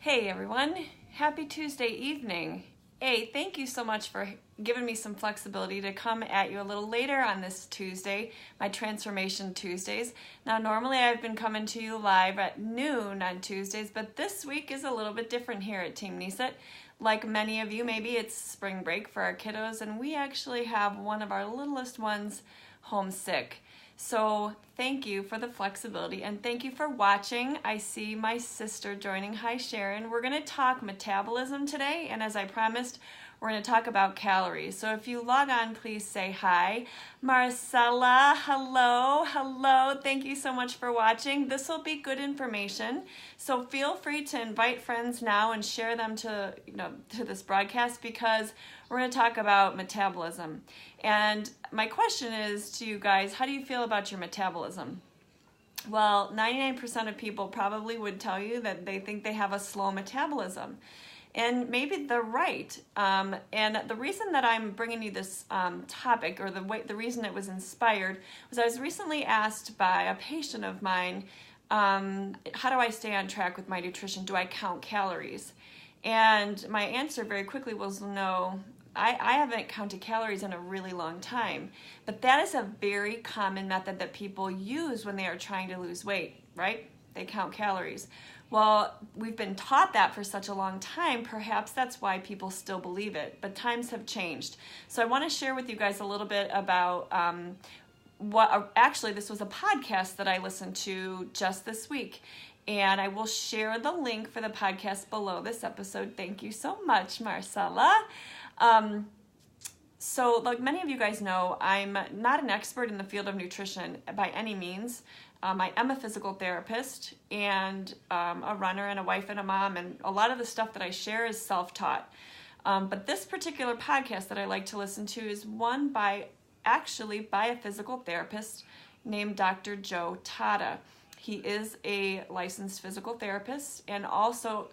Hey everyone, happy Tuesday evening. Hey, thank you so much for giving me some flexibility to come at you a little later on this Tuesday, my Transformation Tuesdays. Now normally I've been coming to you live at noon on Tuesdays, but this week is a little bit different here at Team NESET. Like many of you, maybe it's spring break for our kiddos, and we actually have one of our littlest ones homesick. So thank you for the flexibility and thank you for watching. I see my sister joining. Hi Sharon. We're going to talk metabolism today, and as I promised, we're going to talk about calories. So if you log on, please say hi. Marcella, hello. Thank you so much for watching. This will be good information. So feel free to invite friends now and share them to this broadcast, because we're going to talk about metabolism. And my question is to you guys, how do you feel about your metabolism? Well, 99% of people probably would tell you that they think they have a slow metabolism. And maybe they're right. And the reason that I'm bringing you this topic, or the reason it was inspired, was I was recently asked by a patient of mine, how do I stay on track with my nutrition? Do I count calories? And my answer very quickly was no. I haven't counted calories in a really long time, but that is a very common method that people use when they are trying to lose weight, right? They count calories. Well, we've been taught that for such a long time, perhaps that's why people still believe it, but times have changed. So I want to share with you guys a little bit about actually this was a podcast that I listened to just this week. And I will share the link for the podcast below this episode. Thank you so much, Marcella. So like many of you guys know, I'm not an expert in the field of nutrition by any means. I am a physical therapist and a runner and a wife and a mom, and a lot of the stuff that I share is self-taught. But this particular podcast that I like to listen to is one by a physical therapist named Dr. Joe Tata. He is a licensed physical therapist and also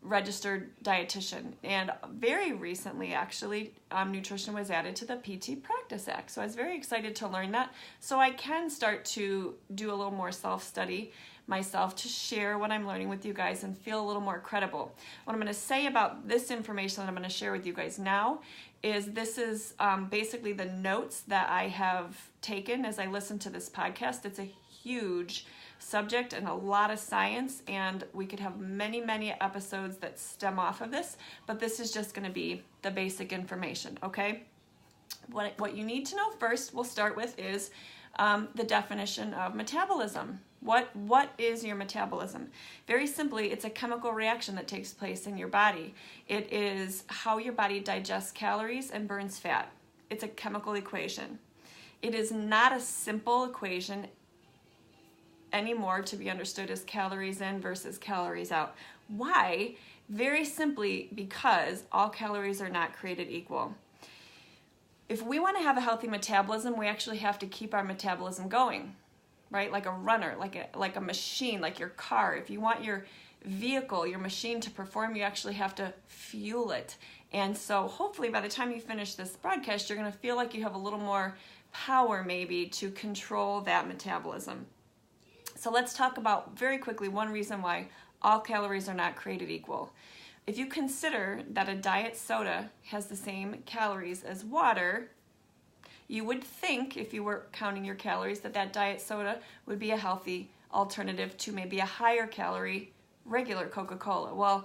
registered dietitian. And very recently, actually, nutrition was added to the PT Practice Act. So I was very excited to learn that. So I can start to do a little more self-study myself to share what I'm learning with you guys and feel a little more credible. What I'm going to say about this information that I'm going to share with you guys now is this is basically the notes that I have taken as I listen to this podcast. It's a huge subject and a lot of science, and we could have many episodes that stem off of this, but this is just going to be the basic information, okay? What you need to know first, we'll start with, is the definition of metabolism. What is your metabolism? Very simply, it's a chemical reaction that takes place in your body. It is how your body digests calories and burns fat. It's a chemical equation. It is not a simple equation anymore to be understood as calories in versus calories out. Why? Very simply because all calories are not created equal. If we want to have a healthy metabolism, we actually have to keep our metabolism going, right? Like a runner, like a machine, like your car. If you want your vehicle, your machine to perform, you actually have to fuel it. And so hopefully by the time you finish this broadcast, you're going to feel like you have a little more power maybe to control that metabolism. So let's talk about very quickly one reason why all calories are not created equal. If you consider that a diet soda has the same calories as water, you would think, if you were counting your calories, that diet soda would be a healthy alternative to maybe a higher calorie regular Coca-Cola. Well,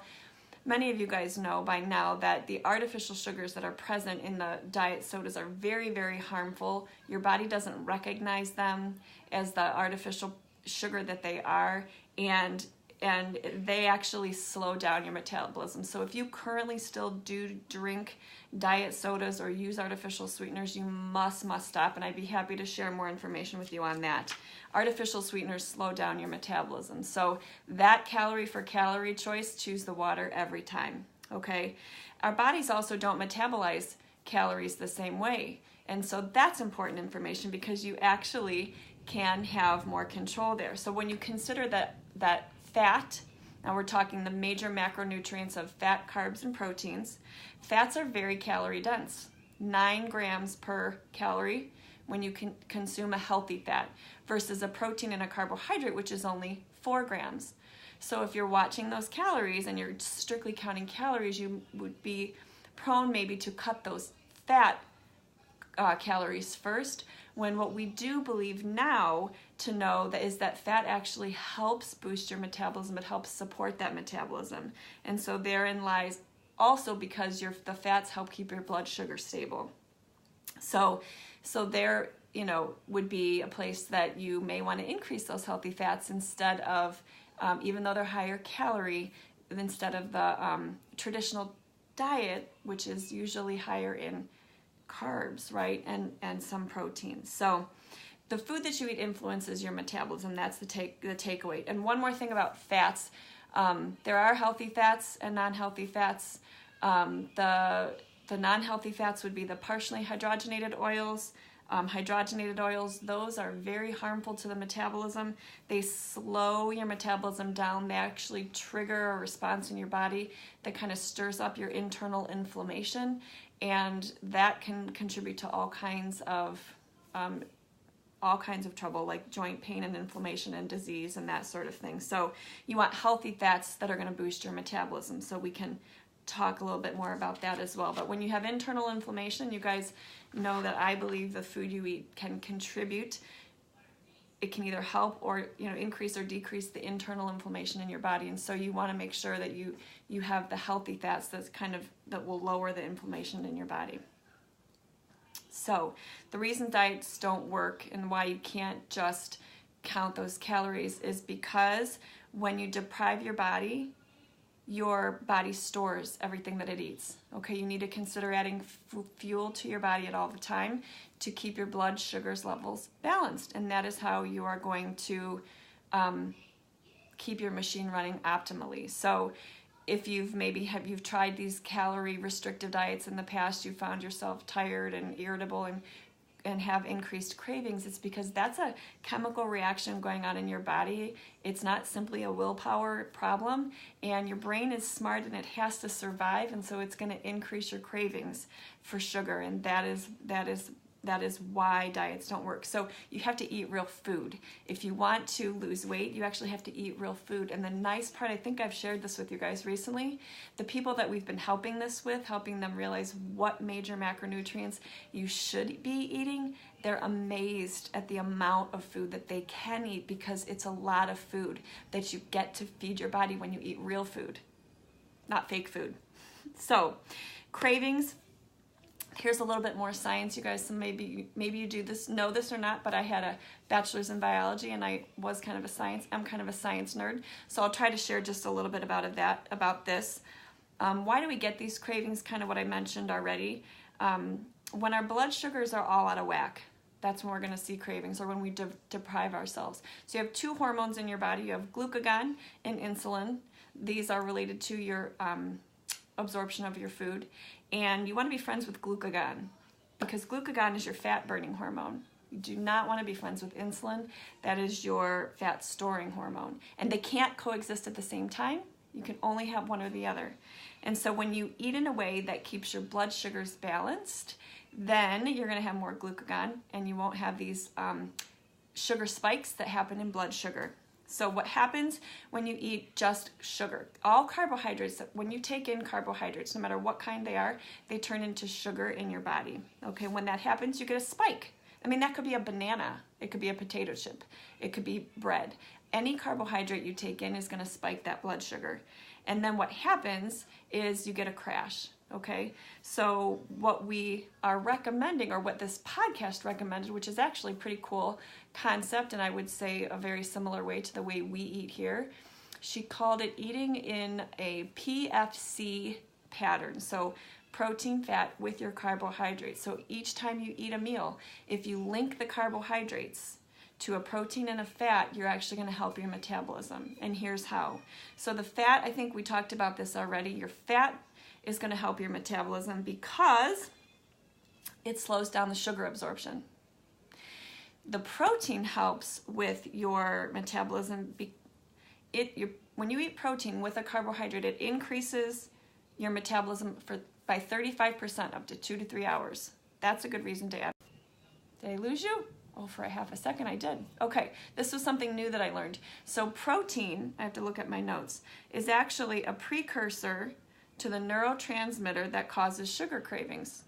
many of you guys know by now that the artificial sugars that are present in the diet sodas are very harmful. Your body doesn't recognize them as the artificial sugar that they are, and they actually slow down your metabolism. So if you currently still do drink diet sodas or use artificial sweeteners, you must stop, and I'd be happy to share more information with you on that. Artificial sweeteners slow down your metabolism. So that calorie for calorie choice, choose the water every time, okay? Our bodies also don't metabolize calories the same way, and so that's important information because you actually can have more control there. So when you consider that fat, now we're talking the major macronutrients of fat, carbs, and proteins. Fats are very calorie dense, 9 grams per calorie when you can consume a healthy fat, versus a protein and a carbohydrate, which is only 4 grams. So if you're watching those calories and you're strictly counting calories, you would be prone maybe to cut those fat calories first, when what we do believe now to know that is that fat actually helps boost your metabolism. It helps support that metabolism. And so therein lies also because the fats help keep your blood sugar stable. So there, would be a place that you may want to increase those healthy fats instead of, even though they're higher calorie, instead of the traditional diet, which is usually higher in carbs, right, and some proteins. So the food that you eat influences your metabolism. That's the takeaway. And one more thing about fats, there are healthy fats and non-healthy fats. The non-healthy fats would be the partially hydrogenated oils. Hydrogenated oils, those are very harmful to the metabolism. They slow your metabolism down. They actually trigger a response in your body that kind of stirs up your internal inflammation, and that can contribute to all kinds of trouble, like joint pain and inflammation and disease and that sort of thing. So you want healthy fats that are going to boost your metabolism. So we can talk a little bit more about that as well. But when you have internal inflammation, you guys know that I believe the food you eat can contribute. It can either help or increase or decrease the internal inflammation in your body. And so you want to make sure that you have the healthy fats that will lower the inflammation in your body. So the reason diets don't work and why you can't just count those calories is because when you deprive your body stores everything that it eats. Okay, you need to consider adding fuel to your body at all the time to keep your blood sugars levels balanced, and that is how you are going to keep your machine running optimally. So if you've tried these calorie restrictive diets in the past, you found yourself tired and irritable and have increased cravings, it's because that's a chemical reaction going on in your body. It's not simply a willpower problem, and your brain is smart and it has to survive, and so it's going to increase your cravings for sugar, and that is why diets don't work. So you have to eat real food. If you want to lose weight, you actually have to eat real food. And the nice part, I think I've shared this with you guys recently, the people that we've been helping them realize what major macronutrients you should be eating, they're amazed at the amount of food that they can eat, because it's a lot of food that you get to feed your body when you eat real food, not fake food. So cravings, here's a little bit more science, you guys. So maybe you know this or not, but I had a bachelor's in biology, and I'm kind of a science nerd. So I'll try to share just a little bit about this. Why do we get these cravings? Kind of what I mentioned already. When our blood sugars are all out of whack, that's when we're going to see cravings, or when we deprive ourselves. So you have two hormones in your body. You have glucagon and insulin. These are related to your absorption of your food. And you want to be friends with glucagon, because glucagon is your fat burning hormone. You do not want to be friends with insulin. That is your fat storing hormone. And they can't coexist at the same time. You can only have one or the other. And so when you eat in a way that keeps your blood sugars balanced, then you're going to have more glucagon, and you won't have these sugar spikes that happen in blood sugar. So what happens when you eat just sugar? All carbohydrates, when you take in carbohydrates, no matter what kind they are, they turn into sugar in your body. Okay, when that happens, you get a spike. I mean, that could be a banana. It could be a potato chip. It could be bread. Any carbohydrate you take in is going to spike that blood sugar. And then what happens is you get a crash. Okay, so what we are recommending, or what this podcast recommended, which is actually a pretty cool concept, and I would say a very similar way to the way we eat here, she called it eating in a PFC pattern. So protein, fat with your carbohydrates. So each time you eat a meal, if you link the carbohydrates to a protein and a fat, you're actually going to help your metabolism. And here's how. So the fat, I think we talked about this already. Your fat is going to help your metabolism because it slows down the sugar absorption. The protein helps with your metabolism. When you eat protein with a carbohydrate, it increases your metabolism by 35% up to 2 to 3 hours. That's a good reason to add. Did I lose you? Oh, for a half a second I did. Okay, this was something new that I learned. So protein, I have to look at my notes, is actually a precursor to the neurotransmitter that causes sugar cravings.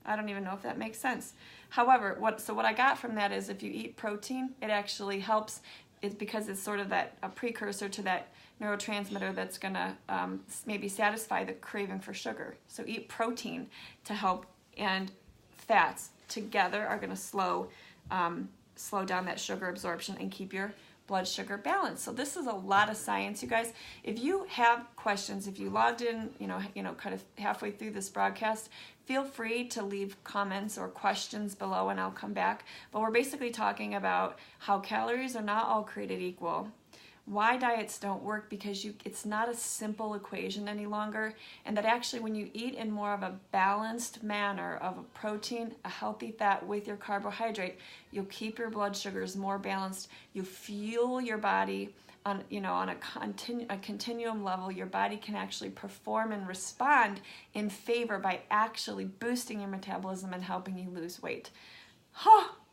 I don't even know if that makes sense. However, what I got from that is if you eat protein, it actually helps. It's because it's sort of a precursor to that neurotransmitter that's gonna maybe satisfy the craving for sugar. So eat protein to help, and fats together are gonna slow down that sugar absorption and keep your blood sugar balanced. So this is a lot of science, you guys. If you have questions, if you logged in, kind of halfway through this broadcast, feel free to leave comments or questions below and I'll come back. But we're basically talking about how calories are not all created equal, why diets don't work because it's not a simple equation any longer, and that actually when you eat in more of a balanced manner of a protein, a healthy fat with your carbohydrate, you'll keep your blood sugars more balanced. You fuel your body on a continuum level. Your body can actually perform and respond in favor by actually boosting your metabolism and helping you lose weight.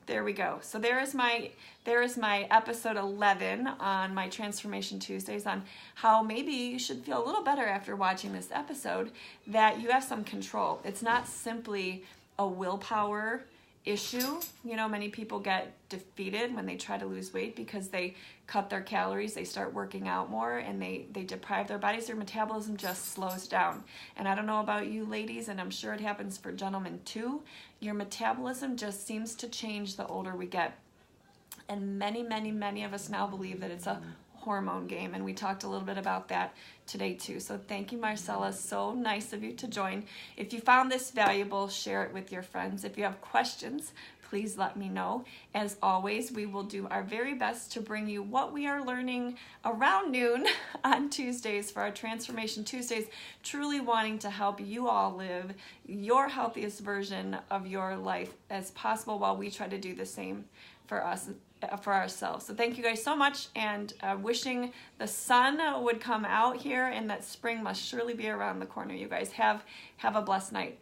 There we go. So there is my episode 11 on my Transformation Tuesdays on how maybe you should feel a little better after watching this episode, that you have some control. It's not simply a willpower issue. Many people get defeated when they try to lose weight because they cut their calories, they start working out more, and they deprive their bodies. Their metabolism just slows down. And I don't know about you ladies, and I'm sure it happens for gentlemen too, your metabolism just seems to change the older we get. And many of us now believe that it's a hormone game, and we talked a little bit about that today too. So thank you, Marcella. So nice of you to join. If you found this valuable, share it with your friends. If you have questions, please let me know. As always, we will do our very best to bring you what we are learning around noon on Tuesdays for our Transformation Tuesdays, truly wanting to help you all live your healthiest version of your life as possible while we try to do the same for ourselves. So thank you guys so much, and wishing the sun would come out here, and that spring must surely be around the corner. You guys have a blessed night.